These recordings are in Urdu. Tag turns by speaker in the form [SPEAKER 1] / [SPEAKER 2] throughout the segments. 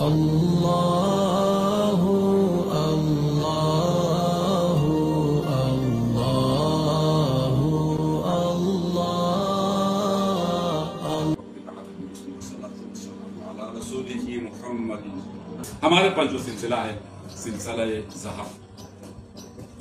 [SPEAKER 1] اللہ اللہ اللہ اللہ
[SPEAKER 2] رسول محمد. ہمارے پاس جو سلسلہ ہے سلسلہ ذہب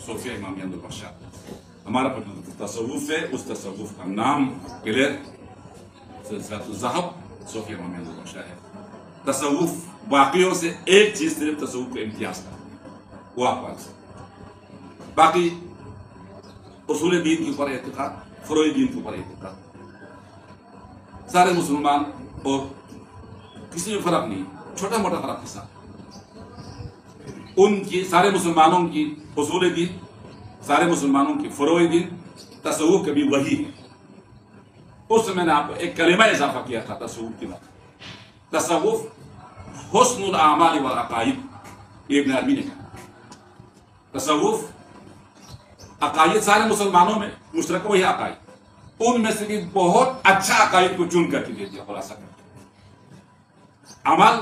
[SPEAKER 2] صوفیہ امامیہ نوربخشہ. ہمارا پاس جو تصوف ہے اس تصوف کا نام کلیئر سلسلہ ذہب صوفیہ امامیہ نوربخشہ ہے. تصوف باقیوں سے ایک چیز صرف تصوف کا امتیاز کا وہ آپ پاس. باقی اصول دین کے اوپر اعتقاد، فروع دین کے اوپر اعتقاد، سارے مسلمان اور کسی میں فرق نہیں، چھوٹا موٹا فرق کے ساتھ ان کی سارے مسلمانوں کی اصول دین، سارے مسلمانوں کی فروع دین تصوف کبھی وہی ہے. اس میں نے آپ کو ایک کلمہ اضافہ کیا تھا تصوف کی بات. تصوف حسن الاعمال والعقائد، یہ ابن عربی نے کہا. تصوف عقائد سارے مسلمانوں میں مشترک وہی عقائد، ان میں سے بھی بہت اچھا عقائد کو چن کر کے دے دیا خلاصہ کر. عمل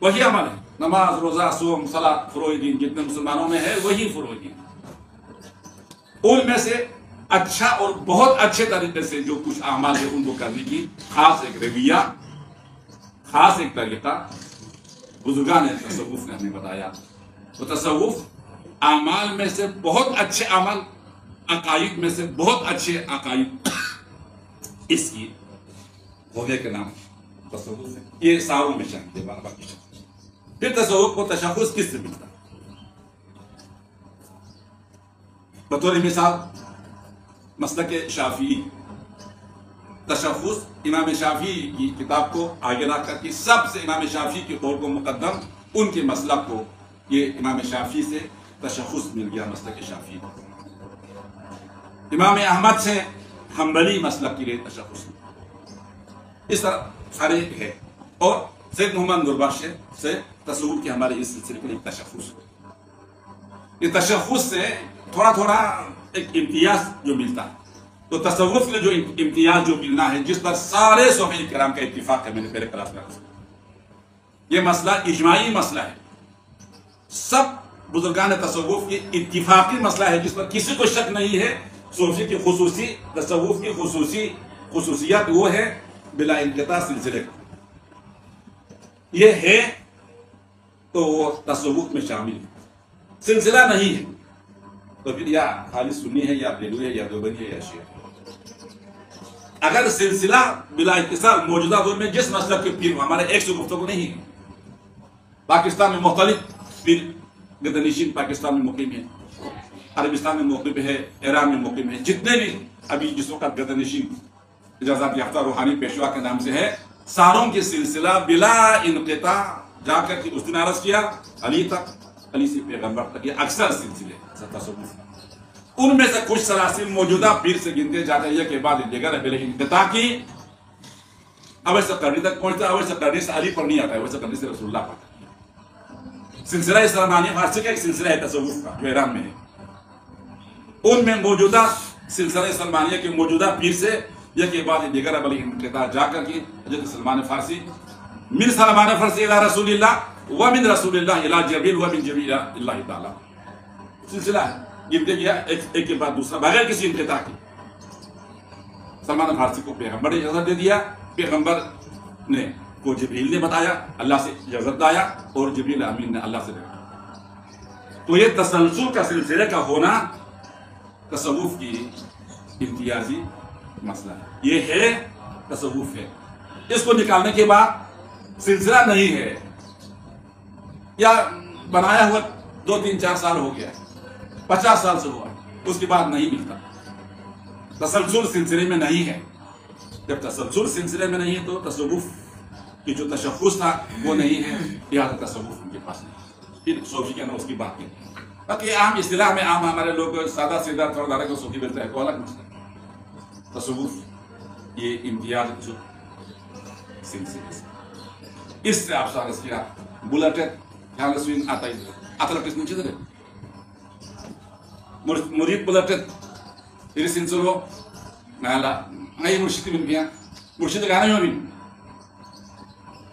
[SPEAKER 2] وہی عمل ہے، نماز روزہ صوم صلاۃ فروع دین جتنے مسلمانوں میں ہے وہی فروع دین. ان میں سے اچھا اور بہت اچھے طریقے سے جو کچھ اعمال ہے ان کو کرنے کی خاص ایک رویہ، خاص ایک طریقہ بزرگان تصوف نے ہمیں بتایا. تو تصوف اعمال میں سے بہت اچھے عمل، عقائد میں سے بہت اچھے عقائد، اس کی ہونے کے نام تصوف ہے. یہ ساروں میں شامل ہے باقی شامل. پھر تصوف کو تشخص کس سے ملتا؟ بطور مثال مسلک شافعی، تشخص امام شافعی کی کتاب کو آگے رکھ کر کے سب سے امام شافعی کے قول کو مقدم، ان کے مسلک کو، یہ امام شافعی سے تشخص مل گیا مسلک شافعی. امام احمد سے حنبلی مسلک کے لیے تشخص. اس طرح سارے ہے. اور سید محمد نوربخش سے تصوف کی ہمارے اس سلسلے کے لیے تشخص. یہ تشخص سے تھوڑا تھوڑا ایک امتیاز جو ملتا ہے. تو تصوف میں جو امتیاز جو ملنا ہے، جس پر سارے صوفیہ کرام کا اتفاق ہے، میں نے پہلے کلاس میں کہا، یہ مسئلہ اجماعی مسئلہ ہے. سب بزرگان تصوف کی اتفاقی مسئلہ ہے جس پر کسی کو شک نہیں ہے. صوفی کی خصوصی، تصوف کی خصوصیت وہ ہے بلا انقطاع سلسلے کا. یہ ہے تو وہ تصوف میں شامل ہے. سلسلہ نہیں ہے تو پھر یا خالی سنی ہے یا بریلوی ہے یا دیوبندی ہے یا شیعہ. اگر سلسلہ بلا اتصال موجودہ دور میں جس مسلک کے پیر ہمارے ایک سے گفتگو نہیں ہے. پاکستان میں مختلف پیر گدنشین پاکستان میں مقیم ہے، عربستان میں مقیم ہے، ایران میں مقیم ہے. جتنے بھی ابھی جس وقت گدنشین اجازت یافتہ روحانی پیشوا کے نام سے ہے، ساروں کے سلسلہ بلا انقطاع جا کر کے اس دن عرض کیا علی تک، علی سے پیغمبر تک. یہ اکثر سلسلے تصوف. ان میں سے کچھ سلاسل موجودہ پیر سے گنتے جاتے ہیں کہ بعد دیگر بلا انقطاع کی اویس قرنی تک پہنچتا ہے. اویس قرنی سے علی پر نہیں آتا ہے، اویس قرنی سے رسول اللہ پر. سلسلہ سلمانیہ فارسی کا ایک سلسلہ ہے تصوف کا جو ایران میں ہے. ان میں موجودہ سلسلہ سلمانیہ کے موجودہ پیر سے یہ کہ بعد دیگر بلا انقطاع جا کر کے حضرت سلمان فارسی من سلمان فارسی الى رسول اللہ ومن رسول اللہ الى جبریل ومن جبریل الى اللہ تعالی سلسلہ ہے. گنتے گیا ایک کے بعد دوسرا بغیر کسی انقطاع کی. سلمان فارسی کو پیغمبر نے اجازت دے دیا، پیغمبر نے کو جبریل نے بتایا، اللہ سے اجازت لایا اور جبریل امین نے اللہ سے بتایا. تو یہ تسلسل کا سلسلے کا ہونا تصوف کی امتیازی مسئلہ ہے. یہ ہے تصوف ہے. اس کو نکالنے کے بعد سلسلہ نہیں ہے یا بنایا ہوا 2-3-4 سال ہو گیا، 50 سال سے ہوا، اس کے بعد نہیں ملتا. تسلسل سلسلے میں نہیں ہے. جب تسلسل سلسلے میں نہیں ہے تو تصوف کی جو تشخص تھا وہ نہیں ہے، لہٰذا تصوف ان کے پاس نہیں. پھر صوفی کہنا اس کی بات نہیں. باقی عام اصطلاح میں عام ہمارے لوگ سادہ سیدھا تھوڑا دارے کو صوفی بولتے ہیں، تو الگ مسئلہ. تصوف یہ امتیاز جو سلسلے سے اس سے آپ سارس کیا بلٹت خیال سوین آتا ہی atala kis nunchi dare murid bulatet iri sinsolo nala ngai murshid bin gaya murshid gana yo bin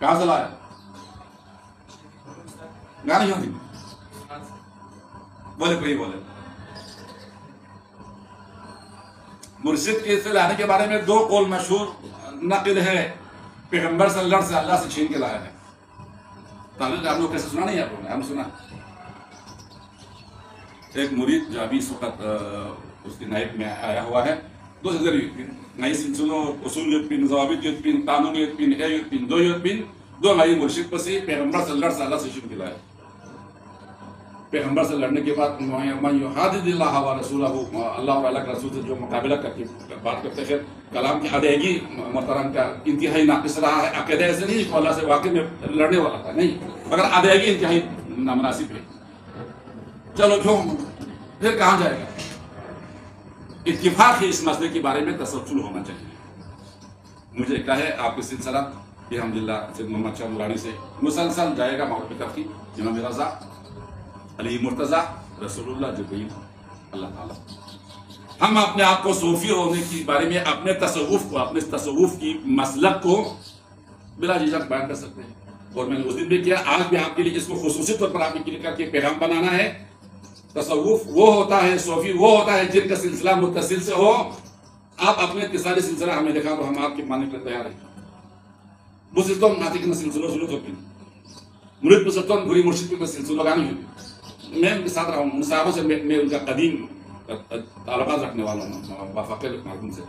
[SPEAKER 2] کہاں سے لایا؟ گانا یہاں تھی بولے کوئی بولے. مرشد کے سے لانے کے بارے میں 2 قول مشہور نقل ہے. پیغمبر صلی اللہ علیہ وسلم سے اللہ سے چھین کے لایا ہے. تعلق آپ لوگ کیسے سنا نہیں؟ آپ لوگوں نے ہم سنا. ایک مرید جو ابھی اس وقت اس کی نائب میں آیا ہوا ہے 2000 نئی سلسلوں اصول یتپین ضوابط یتپین قانون یتپین اے یتپین دو یتپین 2 نئی مرشد پسی پیغمبر صلی اللہ علیہ وسلم سے چھین کے لایا. پیغمبر سے لڑنے کے بعد من یحادد اللہ و رسولہ اللہ و اللہ کے رسول سے جو مقابلہ کر کے بات کرتے ہیں کلام کی ادائیگی محترم کا انتہائی ناقص رہا ہے. عقیدہ ایسے نہیں کہ اللہ سے واقعی میں لڑنے والا تھا نہیں مگر ادائیگی انتہائی نامناسب ہے. چلو کیوں پھر کہاں جائے گا؟ اتفاق ہے اس مسئلے کے بارے میں تسلسل ہونا چاہیے. مجھے کہے آپ کے سلسلہ الحمدللہ سید محمد شاہ نورانی سے مسلسل جائے گا مغرب تفقی امام رضا علی مرتضیٰ رسول اللہ جبریل اللہ تعالیٰ. ہم اپنے آپ کو صوفی ہونے کے بارے میں اپنے تصوف کی مسلک کو بلا جھجک بیان کر سکتے ہیں. اور میں نے اس دن بھی کیا آج بھی آپ کے لیے اس کو خصوصی طور پر آپ کے لیے کر کے پیغام بنانا ہے. تصوف وہ ہوتا ہے صوفی وہ ہوتا ہے جن کا سلسلہ متصل سے ہو. آپ اپنے اتصالی سلسلہ ہمیں دکھا تو ہم آپ کے ماننے کے لیے تیار ہیں. مسلطن ناطق نہ سلسلہ سلوک ہوتی مرید مسلطن بری مرشد پہ سلسلہ لگانی ہوتی. میں ان کے ساتھ رہا ہوں. ان صحابوں سے میں ان کا قدیم تعلقات رکھنے والا ہوں وافقہ معلوم سے.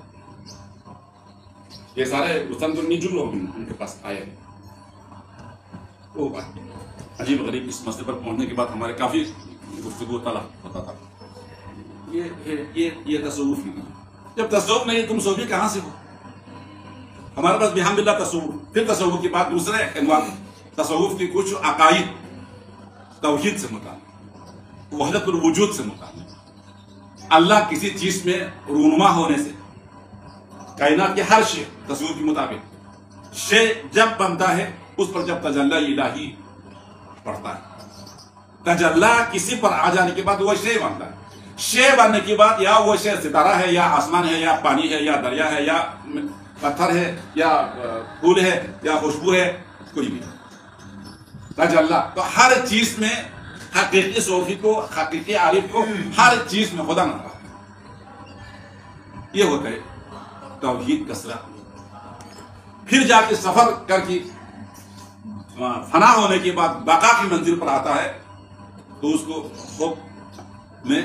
[SPEAKER 2] یہ سارے رستم لوگ ان کے پاس آئے ہیں. وہ بات عجیب غریب اس مسئلے پر پہنچنے کے بعد ہمارے کافی گفتگو طلب ہوتا تھا. یہ تصوف نہیں. جب تصوف نہیں تم صوفی کہاں سے ہو؟ ہمارے پاس بحمد اللہ تصوف. پھر تصوف کی بات دوسرے انواع تصوف کی کچھ عقائد توحید سے متعلق وحدت الوجود سے متعلق اللہ کسی چیز میں رونما ہونے سے کائنات کے ہر شے تصوف کے مطابق شے جب بنتا ہے اس پر جب تجلی الہی پڑتا ہے. تجلی کسی پر آ جانے کے بعد وہ شے بنتا ہے. شے بننے کے بعد یا وہ شے ستارہ ہے یا آسمان ہے یا پانی ہے یا دریا ہے یا پتھر ہے یا پھول ہے یا خوشبو ہے کوئی بھی تجلی. تو ہر چیز میں حقیقی صوفی کو حقیقی عارف کو ہر چیز میں خدا نظر آتا ہے. یہ ہوتا ہے توحید کسرہ. پھر جا کے سفر کر کے فنا ہونے کے بعد بقا کی منزل پر آتا ہے تو اس کو خوب میں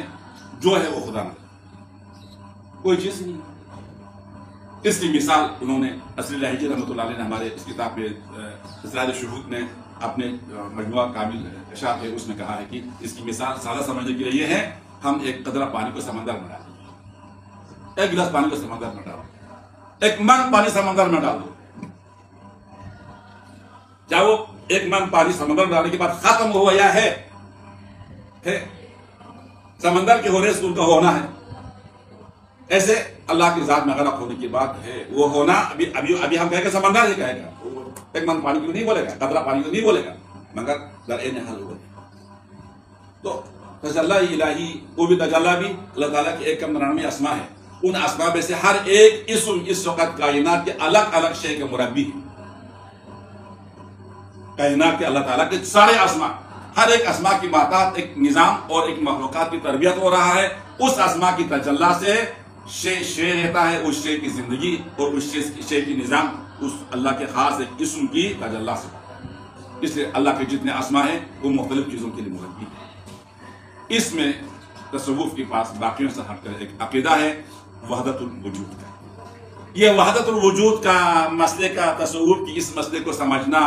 [SPEAKER 2] جو ہے وہ خدا نظر کوئی چیز نہیں. اس کی مثال انہوں نے اصلی لہجی رحمۃ اللہ علیہ نے ہمارے اس کتاب میں اسرار شہود میں اپنے مجموعہ کامل اشاعت ہے اس میں کہا ہے کہ اس کی مثال سادہ سمجھنے کے لیے یہ ہے ہم ایک قطرہ پانی کو سمندر میں ڈالیں. ایک گلاس پانی کو سمندر میں ڈالو. ایک من پانی سمندر میں ڈال دو. چاہے وہ ایک من پانی سمندر میں ڈالنے کے بعد ختم ہوا یا ہے سمندر کے ہونے سے ان کا ہونا ہے. ایسے اللہ کی ذات میں غرق ہونے کی بات ہے وہ ہونا. ابھی ہم کہیں گے سمندر ہی کہے گا ایک من پانی کو نہیں بولے گا قطرہ پانی کو نہیں بولے گا مگر در عین حال ہوا. تو تجلی الہی وہ بھی تجلی بھی اللہ تعالیٰ کے 199 اسماء ہے. ان اسماء میں سے ہر ایک اسم اس وقت کائنات کے الگ الگ شے کے مربی ہے. کائنات کے اللہ تعالیٰ کے سارے اسماء ہر ایک اسماء کی ماتحت ایک نظام اور ایک مخلوقات کی تربیت ہو رہا ہے. اس اسماء کی تجلی سے شے رہتا ہے اس شے کی زندگی اور اس شے کی نظام اس اللہ کے خاص ایک اسم کی تجلی سے. اس لیے اللہ کے جتنے اسماء ہیں وہ مختلف چیزوں کے لیے مربی ہے. اس میں تصوف کے پاس باقیوں سے ہٹ کر ایک عقیدہ ہے وحدت الوجود کا. یہ وحدت الوجود کا مسئلے کا تصوف کی اس مسئلے کو سمجھنا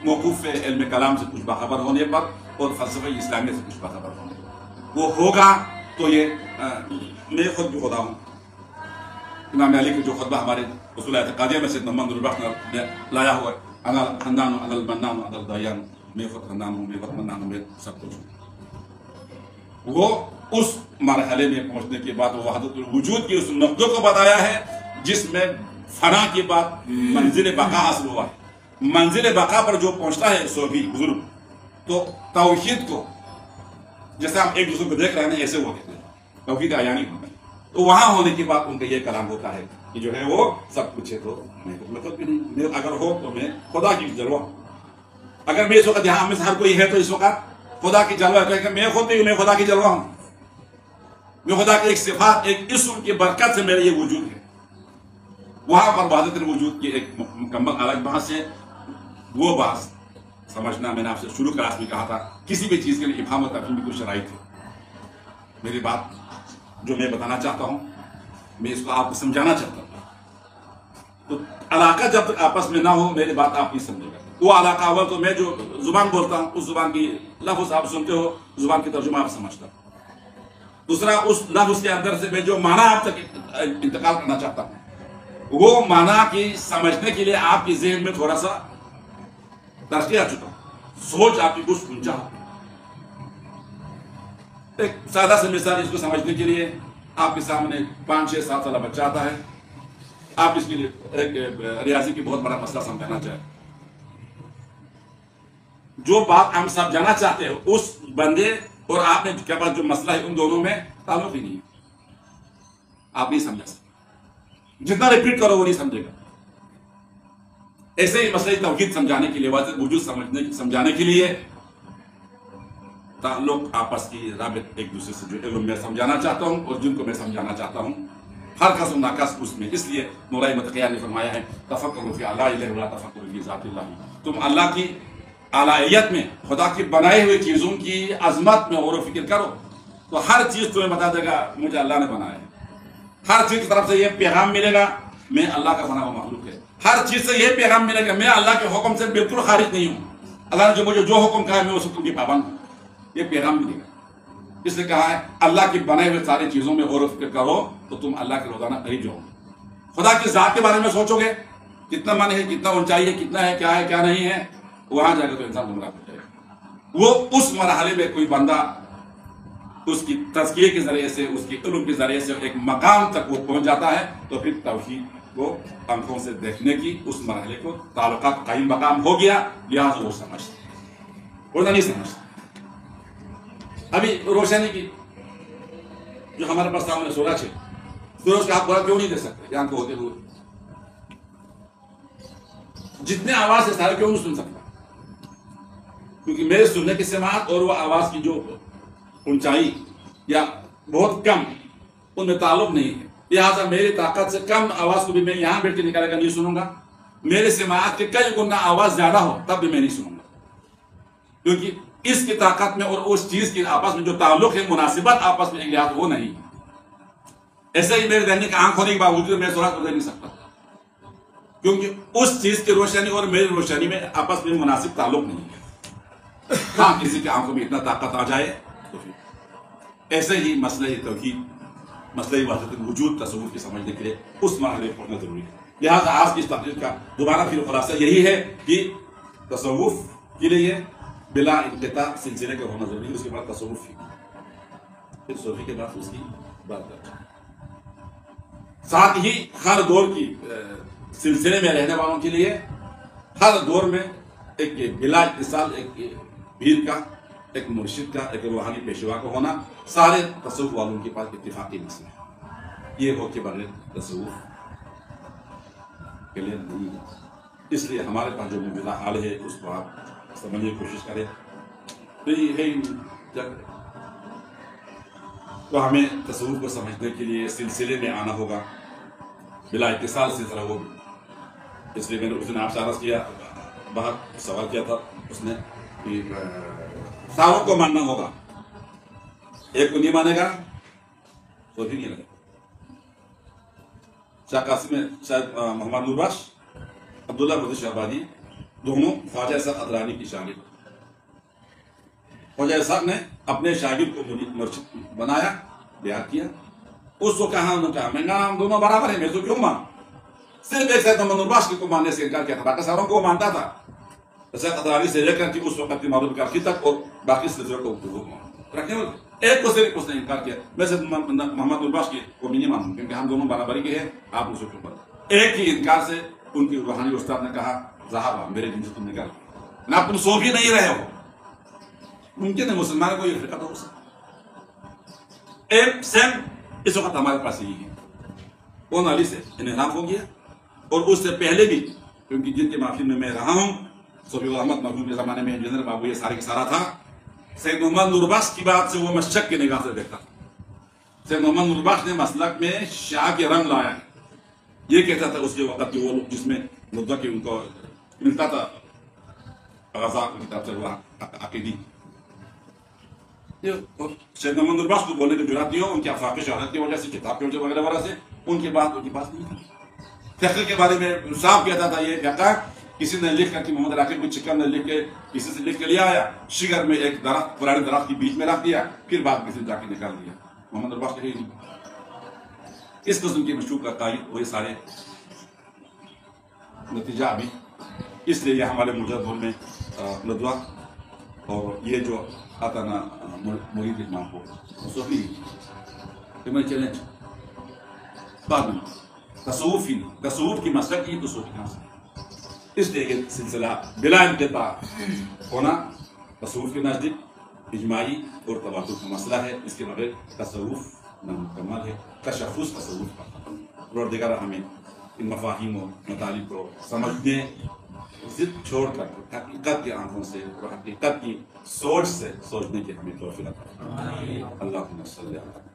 [SPEAKER 2] موقوف علم کلام سے کچھ باخبر ہونے پر اور فلسفہ اسلامیہ سے کچھ باخبر ہونے پر. وہ ہوگا تو یہ میں خود بھی خدا ہوں. امام علی کے جو خطبہ ہمارے اصول اعتقادیہ میں سے محمد البخش نے لایا ہوا ہے انا الحنان انا المنان انا الدیان. میں خود خندان ہوں میں خود منان ہوں میں سب کچھ ہوں. وہ اس مرحلے میں پہنچنے کے بعد وحدت الوجود کی اس نقطے کو بتایا ہے جس میں فنا کے بعد منزل بقا حاصل ہوا ہے. منزل بقا پر جو پہنچتا ہے صوفی بزرگ تو توحید کو جیسے ہم ایک دوسرے کو دیکھ رہے ہیں ایسے وہ کہتے ہیں توحید عیانی ہوتا ہے. تو وہاں ہونے کے بعد ان کا یہ کلام ہوتا ہے کہ جو ہے وہ سب کچھ ہے تو میں خود بھی نہیں، اگر ہو تو میں خدا کی جلوہ ہوں. اگر میں اس وقت یہاں میں سے ہر کوئی ہے تو اس وقت خدا کی جلوہ ہے کہ میں خود نہیں ہوں، میں خدا کی جلوہ ہوں. میں خدا کی ایک صفات، ایک اسم کی برکت سے میرا یہ وجود ہے. وہاں پر وحدت الوجود کی ایک مکمل الگ بحث ہے. وہ بحث سمجھنا، میں نے آپ سے شروع کلاس میں کہا تھا، کسی بھی چیز کے لیے ابہام و تفہیم کی کوئی شرائط ہے. میری بات جو میں بتانا چاہتا ہوں، میں اس کو آپ کو سمجھانا چاہتا ہوں. تو علاقہ جب تک آپس میں نہ ہو میری بات آپ نہیں سمجھے گا. وہ علاقہ ہوا تو میں جو زبان بولتا ہوں اس زبان کی لفظ آپ سنتے ہو، زبان کی ترجمہ آپ سمجھتا ہوں. دوسرا اس لفظ کے اندر سے میں جو معنی آپ تک انتقال کرنا چاہتا ہوں، وہ معنی کی سمجھنے کے لیے آپ کی ذہن میں تھوڑا سا ترقی آ چکا ہوں، سوچ آپ کی کچھ اونچا ہو. ایک سادہ سی مثال اس کو سمجھنے کے لیے، آپ کے سامنے 5 6 7 سالہ بچہ آتا ہے، آپ اس کے لیے ایک ریاضی کی بہت بڑا مسئلہ سمجھانا چاہیں. جو بات ہم سمجھانا چاہتے ہیں اس بندے اور آپ نے کے پاس جو مسئلہ ہے ان دونوں میں تعلق ہی نہیں ہے. آپ نہیں سمجھا سکتے، جتنا ریپیٹ کرو وہ نہیں سمجھے گا. ایسے ہی مسئلہ توحید سمجھانے کے لیے، وحدت وجود سمجھانے کے لیے تعلق آپس کی رابط ایک دوسرے سے جو علم میں سمجھانا چاہتا ہوں اور جن کو میں سمجھانا چاہتا ہوں، ہر قسم ناقص اس میں. اس لیے نورانی متقیہ نے فرمایا ہے تفکروا فی اعلیٰ ولا تفکروا فی ذات اللہ. تم اللہ کی اعلیت میں، خدا کی بنائے ہوئے چیزوں کی عظمت میں غور و فکر کرو تو ہر چیز تمہیں بتا دے گا مجھے اللہ نے بنایا ہے. ہر چیز کی طرف سے یہ پیغام ملے گا میں اللہ کا بنا ہوا مخلوق ہے. ہر چیز سے یہ پیغام ملے گا میں اللہ کے حکم سے بالکل خارج نہیں ہوں. اللہ نے جو مجھے جو حکم کہا ہے میں اس حکم کی پابند ہوں. یہ پیغام ملے گا. اس نے کہا ہے اللہ کی بنائے ہوئے ساری چیزوں میں غور و فکر کرو تو تم اللہ کے روزانہ قریب جاؤ. خدا کی ذات کے بارے میں سوچو گے کتنا من ہے، کتنا اونچائی ہے، کتنا ہے، کیا نہیں ہے، وہاں جا کے تو انسان گمراہ ہو جائے گا. وہ اس مرحلے میں کوئی بندہ اس کی تزکیے کے ذریعے سے، اس کی علم کے ذریعے سے ایک مقام تک وہ پہنچ جاتا ہے تو پھر توحید کو آنکھوں سے دیکھنے کی اس مرحلے کو تعلقات قائم مقام ہو گیا. لہٰذا وہ سمجھتے، وہ نہیں سمجھتے. ابھی روشنی کی جو ہمارے پاس سامنے سورج ہے، سورج کا آپ پورا کیوں نہیں دے سکتے یہاں کو ہوتے ہوئے؟ جتنے آواز ہے سارے کیوں نہیں سن سکتا؟ کیونکہ میرے سننے کی سماعت اور وہ آواز کی جو اونچائی یا بہت کم ان میں تعلق نہیں ہے. لہٰذا میری طاقت سے کم آواز کو بھی میں یہاں بیٹھ کے نکالے گا نہیں سنوں گا. میرے سماعت کے کئی گنا آواز زیادہ ہو تب بھی میں نہیں سنوں گا، کیونکہ اس کی طاقت میں اور اس چیز کے آپس میں جو تعلق ہے، مناسبت آپس میں ایک لحاظ وہ نہیں. ایسے ہی میرے ذہن کی آنکھ ہونے کے باوجود میں سورج کو دیکھ نہیں سکتا، کیونکہ اس چیز کی روشنی اور میری روشنی میں آپس میں مناسب تعلق نہیں ہے. ہاں کسی کی آنکھوں میں اتنا طاقت آ جائے تو پھر. ایسے ہی مسئلہ توحید، مسئلہ وحدت الوجود تصور کی سمجھنے کے لیے اس مرحلے میں پڑھنا ضروری ہے. لہٰذا آج کی اس تقریر کا دوبارہ پھر خلاصہ یہی ہے کہ تصوف کے لیے بلا انقطاع سلسلے کا ہونا ضروری ہے. اس کے بعد تصوف، پھر صوفی کے بعد اس کی بات کرتے ہیں. ساتھ ہی ہر دور کی سلسلے میں رہنے والوں کے لیے ہر دور میں ایک بلا اتصال، ایک پیر کا، ایک مرشد کا، ایک روحانی پیشوا کا ہونا سارے تصوف والوں کے پاس اتفاقی مسئلہ ہے. یہ ہو کے بغیر تصوف کلیئر نہیں ہے. اس لیے ہمارے پاس جو مبتلا حال ہے اس کو آپ سمجھنے کی کوشش کریں. تو ہمیں تصوف کو سمجھنے کے لیے سلسلے میں آنا ہوگا، بلا اتصال سلسلہ وہ بھی. اس لیے میں نے اس نے آپ سے عرض کیا، بہت سوال کیا تھا اس نے کہ ساروں کو ماننا ہوگا، ایک کو نہیں مانے گا تو بھی نہیں لگے. شاہ قاسم، شاید محمد نور بخش، عبداللہ بدر شہبازی دونوں خواجہ اسحاق ادرانی کی شاگرد. خواجہ اسحاق نے اپنے شاگرد کو مرشد بنایا، بیعت کیا. اس کو کہا، انہوں نے کہا میں ہم دونوں برابر ہیں، میں تو کیوں مان؟ صرف ایک سید محمد نور بخش کو ماننے سے انکار کیا تھا، باقی ساروں کو مانتا تھا. اسحاق ادرانی سے لے کر کے اس وقت کی معروف کارخی تک اور باقی سلسلے کو رکھنے والے ایک کو صرف اس نے انکار کیا. میں سید محمد نور بخش کو بھی نہیں مانوں کیونکہ ہم دونوں برابری کے ہیں، آپ مجھ سے کیوں پر. ایک ہی انکار سے ان کی روحانی استاد نے کہا ذہاب میرے دن سے تم نکل نہ، تم سو بھی نہیں رہے ہو. ممکن ہے مسلمان کو یہ فرقہ تو ہو سکتا. ایک سیم اس وقت ہمارے پاس یہی ہے. کون علی سے انحراف ہو گیا، اور اس سے پہلے بھی کیونکہ جن کے محفل میں رہا ہوں، صوفی احمد مرحوم کے زمانے میں انجینئر بابو یہ سارے کا سارا تھا، سید محمد نوربخش کی بات سے وہ مشک کی نگاہ سے دیکھتا تھا۔ سید محمد نوربخش نے مسلک میں شاہ کے رنگ لایا ہے، یہ کہتا تھا اس کے وقت کے وہ لوگ جس میں ندوہ کی ان کو ملتا تھا غزا کی طرف سے وہ عقیدی، سید محمد نوربخش کو بولنے کی جرات نہیں ہو، ان کی آفاقی شہرت کی وجہ سے، کتاب کی وغیرہ وغیرہ سے ان کی بات نہیں تھی۔ فقہ کے بارے میں صاف کہتا تھا یہ فقہ کسی نے لکھ کر کہ محمد راکب کو چکن نے لکھ کے کسی سے لکھ کے لیا آیا، شگر میں ایک درخت پرانے درخت کے بیچ میں رکھ دیا، پھر بعد کسی جا کے نکال دیا۔ محمد نوربخش کہے نہیں، اس قسم کے مشہور کا قائد وہ سارے نتیجہ ابھی، اس لیے یہ ہمارے مجدد میں ندوہ اور یہ جو آتا نا مرید امام کو صوفی میں چیلنج بعد میں تصوف کی مسلک کی تو صوفی کہاں سے، اس لیے یہ سلسلہ بلا انقطاع ہونا تصوف کے نزدیک اجماعی اور تواتر کا مسئلہ ہے، اس کے بغیر تصوف نامکمل ہے، تشخص تصوف کا اور دیگر ہمیں ان مفاہیم و مطالب کو سمجھنے ضد چھوڑ کر حقیقت کی آنکھوں سے اور حقیقت کی سوچ سے سوچنے کی ہمیں توفیق عطا فرمائے۔ اللہم صلی اللہ علیہ وسلم۔